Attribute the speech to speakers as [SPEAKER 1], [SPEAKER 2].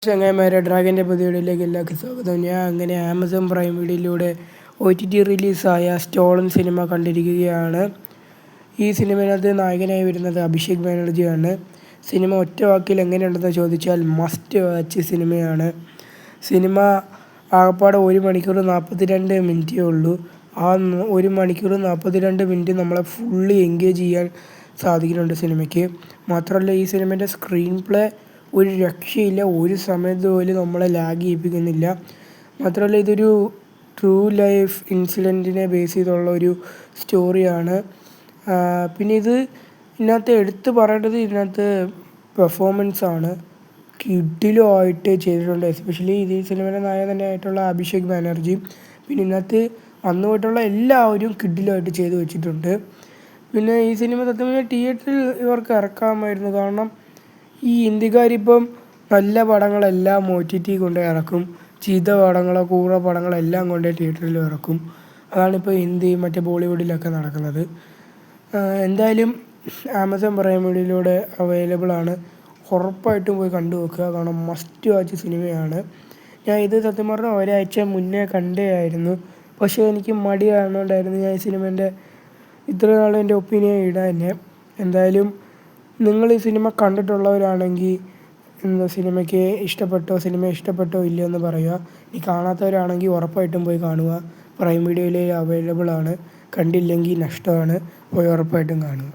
[SPEAKER 1] ചങ്ങായിമാരെ ഡ്രാഗൻ്റെ പുതിയ വീഡിയോയിലേക്ക് എല്ലാവർക്കും സ്വാഗതം. ഞാൻ അങ്ങനെ ആമസോൺ പ്രൈം വീഡിയോയിലൂടെ OTT റിലീസായ സ്റ്റോളൻ സിനിമ കണ്ടിരിക്കുകയാണ്. ഈ സിനിമയിനകത്ത് നായകനായി വരുന്നത് അഭിഷേക് ബാനർജിയാണ്. സിനിമ ഒറ്റ വാക്കിൽ എങ്ങനെയുണ്ടെന്ന് ചോദിച്ചാൽ മസ്റ്റ് വാച്ച് സിനിമയാണ്. സിനിമ ആകപ്പാടെ 1 മണിക്കൂർ 42 മിനിറ്റേ ഉള്ളൂ. ആ 1 മണിക്കൂർ 42 മിനിറ്റ് നമ്മളെ ഫുള്ളി എൻഗേജ് ചെയ്യാൻ സാധിക്കുന്നുണ്ട് സിനിമയ്ക്ക്. മാത്രമല്ല ഈ സിനിമേൻ്റെ സ്ക്രീൻ പ്ലേ ഒരു രക്ഷയില്ല. ഒരു സമയത്ത് പോലും നമ്മളെ ലാഗ് ചെയ്യിപ്പിക്കുന്നില്ല. മാത്രമല്ല ഇതൊരു ട്രൂ ലൈഫ് ഇൻസിഡൻറ്റിനെ ബേസ് ചെയ്തുള്ള ഒരു സ്റ്റോറിയാണ്. പിന്നെ ഇതിനകത്ത് എടുത്ത് പറയേണ്ടത് ഇതിനകത്ത് പെർഫോമൻസാണ്. കിടിലമായിട്ട് ചെയ്തിട്ടുണ്ട്. എസ്പെഷ്യലി ഈ സിനിമയിലെ നായകൻ തന്നെയായിട്ടുള്ള അഭിഷേക് ബാനർജി. പിന്നെ ഇതിനകത്ത് വന്നു പോയിട്ടുള്ള എല്ലാവരും കിടിലമായിട്ട് ചെയ്തു വെച്ചിട്ടുണ്ട്. പിന്നെ ഈ സിനിമ സത്യം തിയേറ്ററിൽ ഇവർക്ക് ഇറക്കാമായിരുന്നു. കാരണം ഈ ഹിന്ദിക്കാരിപ്പം നല്ല പടങ്ങളെല്ലാം OTT കൊണ്ട് ഇറക്കും. ചീത്ത പടങ്ങളോ കൂറ പടങ്ങളെല്ലാം കൊണ്ട് തിയേറ്ററിൽ ഇറക്കും. അതാണിപ്പോൾ ഹിന്ദി മറ്റേ ബോളിവുഡിലൊക്കെ നടക്കുന്നത്. എന്തായാലും ആമസോൺ പ്രൈം വീഡിയോയിലൂടെ അവൈലബിൾ ആണ്. ഉറപ്പായിട്ടും പോയി കണ്ടു നോക്കുക. കാരണം മസ്റ്റ് വാച്ച് സിനിമയാണ്. ഞാൻ ഇത് സത്യം പറഞ്ഞാൽ ഒരാഴ്ച മുന്നേ കണ്ടതായിരുന്നു. പക്ഷേ എനിക്ക് മടി കാണുന്നതുകൊണ്ടായിരുന്നു ഞാൻ ഈ സിനിമേൻ്റെ ഇത്ര നാളും എൻ്റെ ഒപ്പീനിയൻ ഇടാൻ തന്നെ. എന്തായാലും നിങ്ങൾ ഈ സിനിമ കണ്ടിട്ടുള്ളവരാണെങ്കിൽ സിനിമ ഇഷ്ടപ്പെട്ടോ ഇല്ലയോ എന്ന് പറയുക. ഈ കാണാത്തവരാണെങ്കിൽ ഉറപ്പായിട്ടും പോയി കാണുക. പ്രൈം വീഡിയോയിൽ അവൈലബിൾ ആണ്. കണ്ടില്ലെങ്കിൽ നഷ്ടമാണ്. പോയി ഉറപ്പായിട്ടും കാണുക.